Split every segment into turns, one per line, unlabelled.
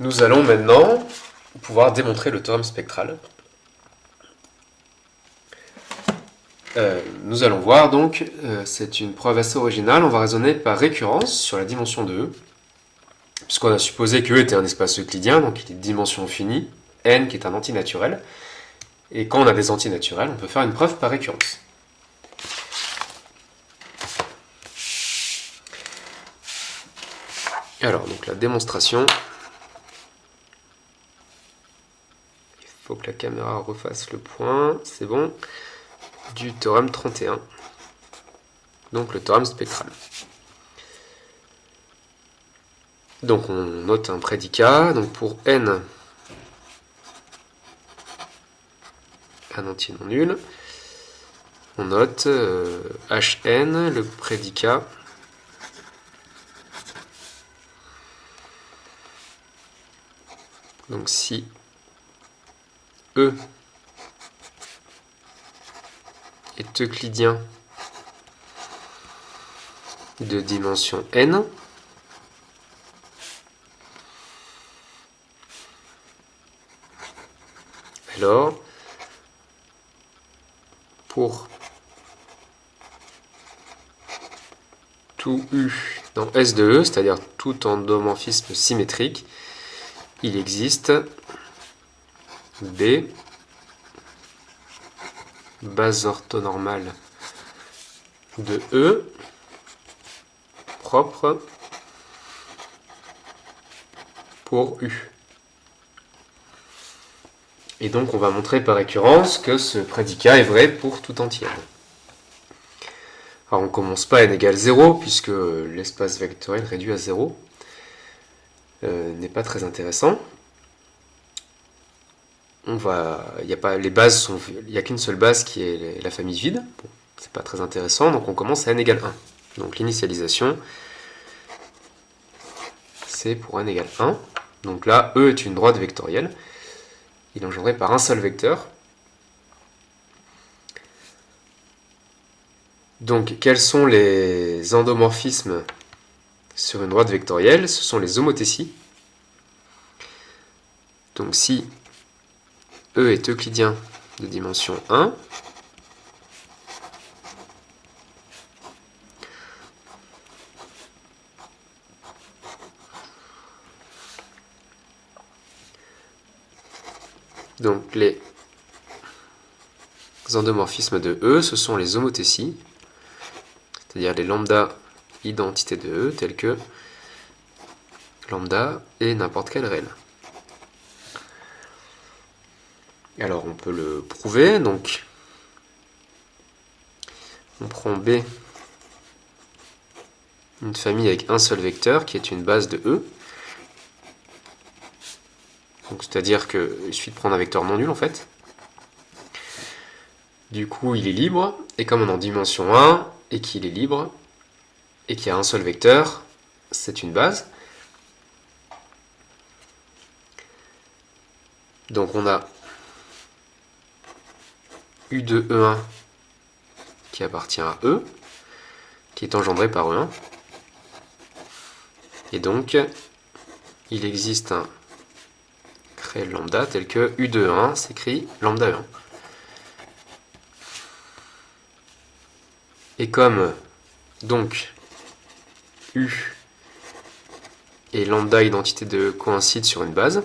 Nous allons maintenant pouvoir démontrer le théorème spectral. Nous allons voir donc, c'est une preuve assez originale, on va raisonner par récurrence sur la dimension de E, puisqu'on a supposé que E était un espace euclidien, donc il est de dimension finie, n qui est un antinaturel, et quand on a des antinaturels, on peut faire une preuve par récurrence. Alors, donc la démonstration, il faut que la caméra refasse le point, c'est bon, du théorème 31, donc le théorème spectral. Donc on note un prédicat, donc pour n, un entier non nul, on note Hn, le prédicat, donc si E est euclidien de dimension n, alors pour tout U dans S de E, c'est-à-dire tout endomorphisme symétrique, il existe B, base orthonormale de E, propre pour U. Et donc on va montrer par récurrence que ce prédicat est vrai pour tout entier. Alors on ne commence pas à n égale 0, puisque l'espace vectoriel réduit à 0 n'est pas très intéressant. Il n'y a qu'une seule base qui est la famille vide. Bon, c'est pas très intéressant, donc on commence à n égale 1. Donc l'initialisation, c'est pour n égale 1. Donc là, E est une droite vectorielle. Il est engendré par un seul vecteur. Donc quels sont les endomorphismes sur une droite vectorielle? Ce sont les homothéties. Donc si E est euclidien de dimension 1, donc les endomorphismes de E, ce sont les homothéties, c'est-à-dire les lambda identités de E, telles que lambda et n'importe quel réel. Alors on peut le prouver, donc on prend B, une famille avec un seul vecteur qui est une base de E. Donc c'est-à-dire qu'il suffit de prendre un vecteur non nul en fait. Du coup il est libre, et comme on est en dimension 1 et qu'il est libre, et qu'il y a un seul vecteur, c'est une base. Donc on a U de E1 qui appartient à E, qui est engendré par E1. Et donc, il existe un réel lambda tel que U de E1 s'écrit lambda E1. Et comme donc U et lambda identité de E coïncident sur une base,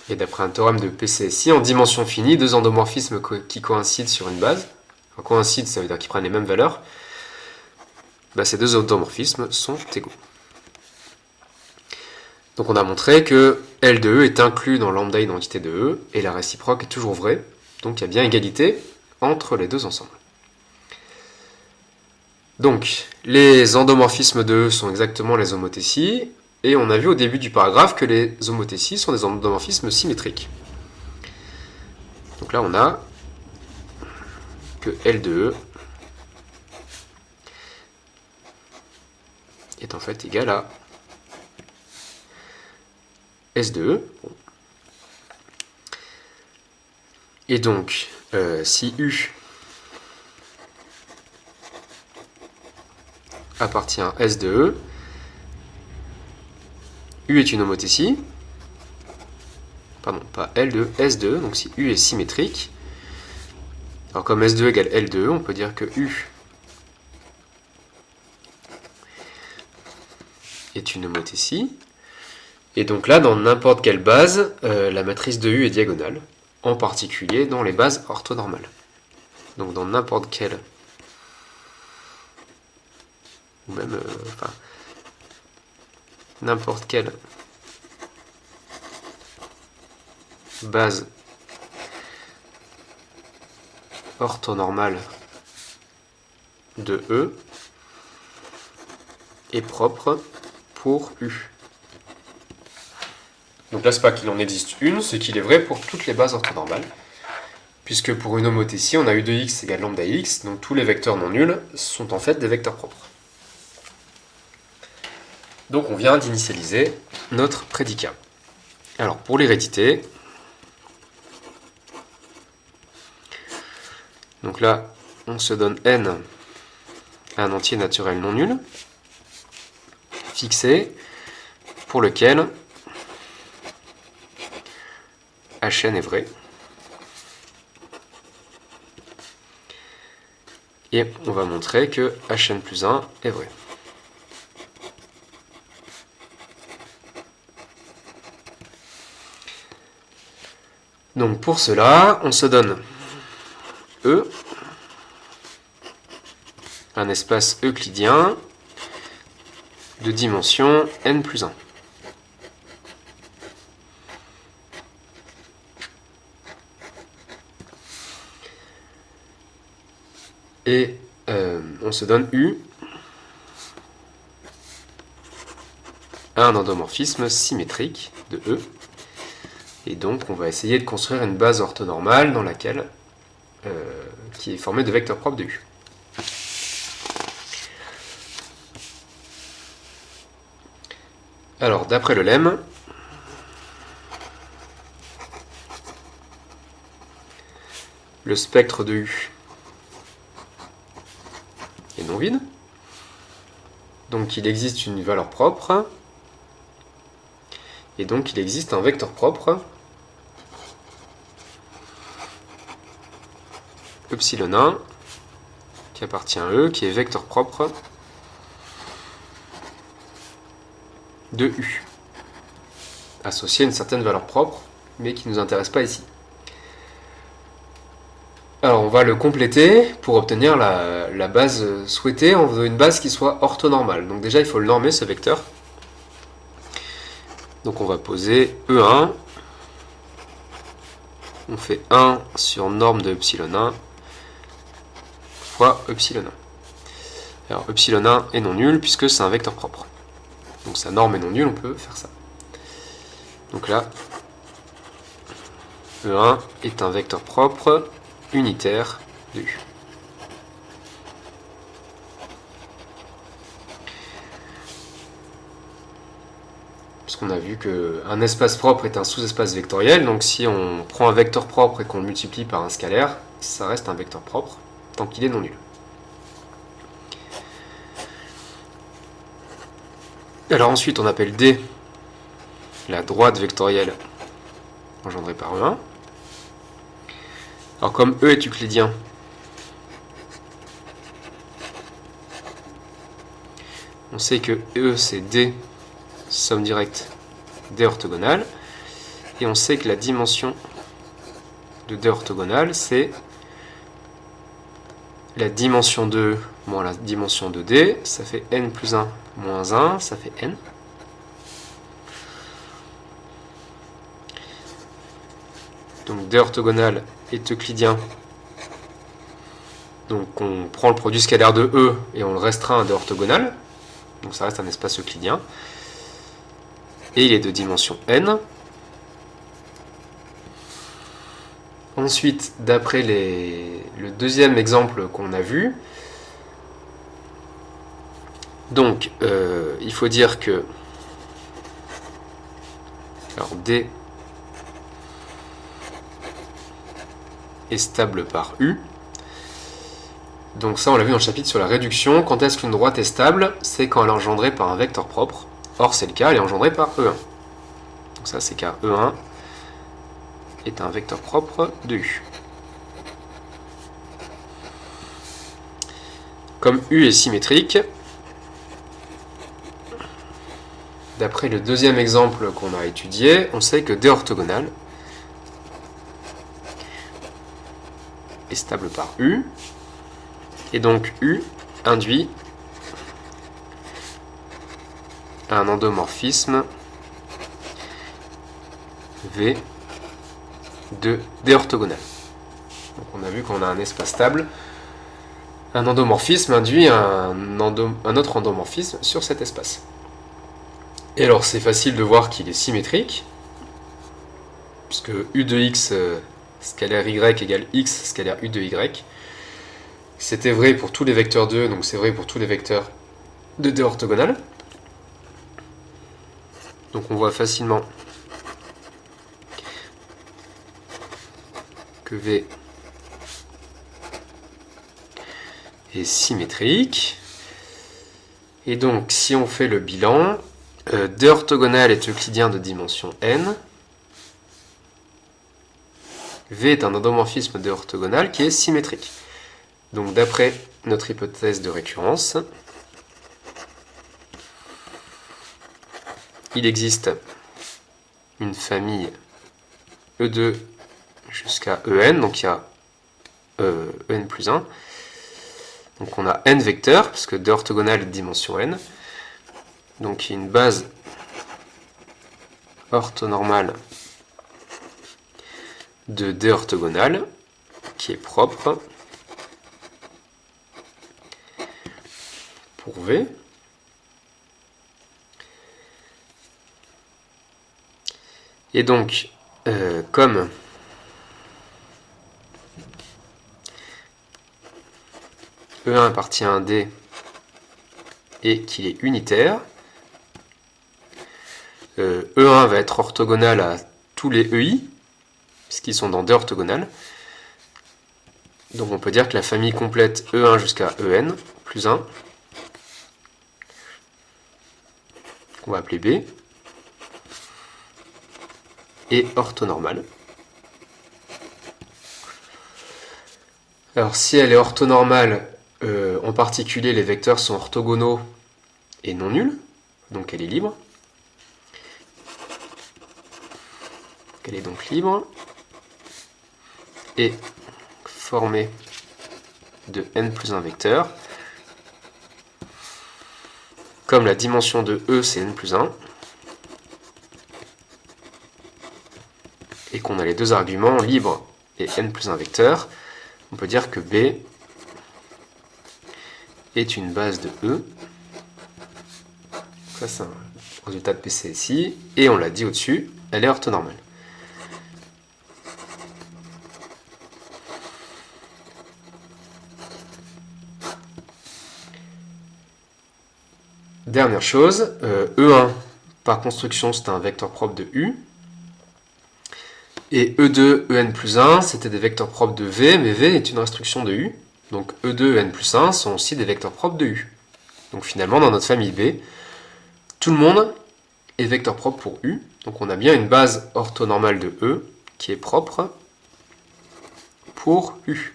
et d'après un théorème de PCSI, en dimension finie, deux endomorphismes qui coïncident sur une base, enfin, coïncident, ça veut dire qu'ils prennent les mêmes valeurs, bah, ces deux endomorphismes sont égaux. Donc on a montré que L de E est inclus dans lambda identité de E, et la réciproque est toujours vraie, donc il y a bien égalité entre les deux ensembles. Donc, les endomorphismes de E sont exactement les homothéties, et on a vu au début du paragraphe que les homothéties sont des endomorphismes symétriques. Donc là, on a que L de E est en fait égal à S de E. Et donc, si U appartient à S de E. U est une homothétie. Pardon, pas L de E, S de E. Donc si U est symétrique, alors comme S de E égale L de E, on peut dire que U est une homothétie. Et donc là, dans n'importe quelle base, la matrice de U est diagonale, en particulier dans les bases orthonormales. Donc dans n'importe quelle, ou même, n'importe quelle base orthonormale de E est propre pour U. Donc là, c'est pas qu'il en existe une, c'est qu'il est vrai pour toutes les bases orthonormales. Puisque pour une homothétie, on a U de x égale lambda x, donc tous les vecteurs non nuls sont en fait des vecteurs propres. Donc on vient d'initialiser notre prédicat. Alors pour l'hérédité, donc là, on se donne n un entier naturel non nul, fixé, pour lequel Hn est vrai. Et on va montrer que Hn plus 1 est vrai. Donc pour cela, on se donne E, un espace euclidien de dimension n plus 1. Et on se donne U, un endomorphisme symétrique de E. Et donc on va essayer de construire une base orthonormale dans laquelle, qui est formée de vecteurs propres de U. Alors d'après le lemme, le spectre de U est non vide. Donc il existe une valeur propre. Et donc il existe un vecteur propre, epsilon 1, qui appartient à E, qui est vecteur propre de U, associé à une certaine valeur propre, mais qui ne nous intéresse pas ici. Alors on va le compléter pour obtenir la base souhaitée. On veut une base qui soit orthonormale. Donc déjà il faut le normer ce vecteur. Donc on va poser E1. On fait 1 sur norme de epsilon 1 fois epsilon 1. Alors epsilon 1 est non nul puisque c'est un vecteur propre. Donc sa norme est non nulle, on peut faire ça. Donc là, E1 est un vecteur propre unitaire de U. Puisqu'on a vu qu'un espace propre est un sous-espace vectoriel, donc si on prend un vecteur propre et qu'on le multiplie par un scalaire, ça reste un vecteur propre, tant qu'il est non nul. Alors ensuite, on appelle D la droite vectorielle engendrée par E1. Alors comme E est euclidien, on sait que E c'est D, somme directe D orthogonale, et on sait que la dimension de D orthogonale c'est la dimension de E moins la dimension de D, ça fait n plus 1 moins 1, ça fait n. Donc D orthogonal est euclidien. Donc on prend le produit scalaire de E et on le restreint à D orthogonal. Donc ça reste un espace euclidien. Et il est de dimension n. Ensuite, d'après le deuxième exemple qu'on a vu, donc il faut dire que alors D est stable par U. Donc ça, on l'a vu dans le chapitre sur la réduction. Quand est-ce qu'une droite est stable? C'est quand elle est engendrée par un vecteur propre. Or, c'est le cas, elle est engendrée par E1. Donc ça, c'est car E1 est un vecteur propre de U. Comme U est symétrique, d'après le deuxième exemple qu'on a étudié, on sait que D orthogonal est stable par U. Et donc U induit un endomorphisme V de D orthogonal. Donc on a vu qu'on a un espace stable. Un endomorphisme induit un autre endomorphisme sur cet espace. Et alors c'est facile de voir qu'il est symétrique, puisque U de x scalaire y égale x scalaire U de y. C'était vrai pour tous les vecteurs de E, donc c'est vrai pour tous les vecteurs de D orthogonal. Donc on voit facilement que V est symétrique. Et donc si on fait le bilan, D orthogonal est euclidien de dimension n. V est un endomorphisme D orthogonal qui est symétrique. Donc d'après notre hypothèse de récurrence, il existe une famille E2 jusqu'à En, donc il y a En plus 1. Donc on a n vecteurs, parce que D orthogonal est de dimension n. Donc il y a une base orthonormale de D orthogonal qui est propre pour V. Et donc, comme E1 appartient à D et qu'il est unitaire, E1 va être orthogonal à tous les EI, puisqu'ils sont dans D orthogonal. Donc on peut dire que la famille complète E1 jusqu'à En plus 1, qu'on va appeler B, est orthonormale. Alors si elle est orthonormale, en particulier les vecteurs sont orthogonaux et non nuls, donc elle est libre. Elle est donc libre et formée de n plus 1 vecteurs. Comme la dimension de E c'est n plus 1, et qu'on a les deux arguments libres et n plus 1 vecteurs, on peut dire que B est une base de E. Ça c'est un résultat de PCSI, et on l'a dit au-dessus, elle est orthonormale. Dernière chose, E1 par construction c'est un vecteur propre de U, et E2, En plus 1 c'était des vecteurs propres de V, mais V est une restriction de U, donc E2, En plus 1 sont aussi des vecteurs propres de U. Donc finalement dans notre famille B, tout le monde est vecteur propre pour U, donc on a bien une base orthonormale de E qui est propre pour U.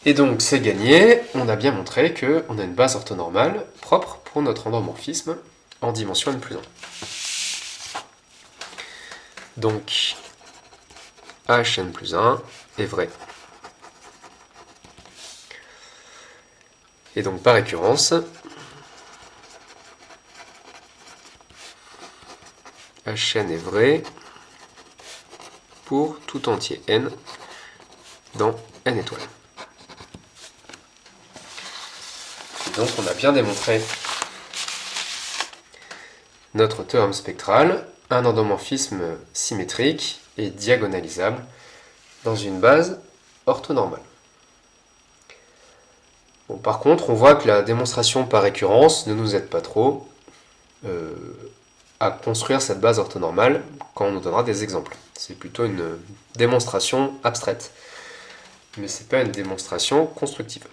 Et donc c'est gagné, on a bien montré qu'on a une base orthonormale propre pour notre endomorphisme en dimension n plus 1. Donc Hn plus 1 est vrai. Et donc par récurrence, Hn est vrai pour tout entier n dans n étoiles. Donc on a bien démontré notre théorème spectral, un endomorphisme symétrique et diagonalisable dans une base orthonormale. Bon, par contre, on voit que la démonstration par récurrence ne nous aide pas trop. à construire cette base orthonormale quand on nous donnera des exemples. C'est plutôt une démonstration abstraite, mais c'est pas une démonstration constructive.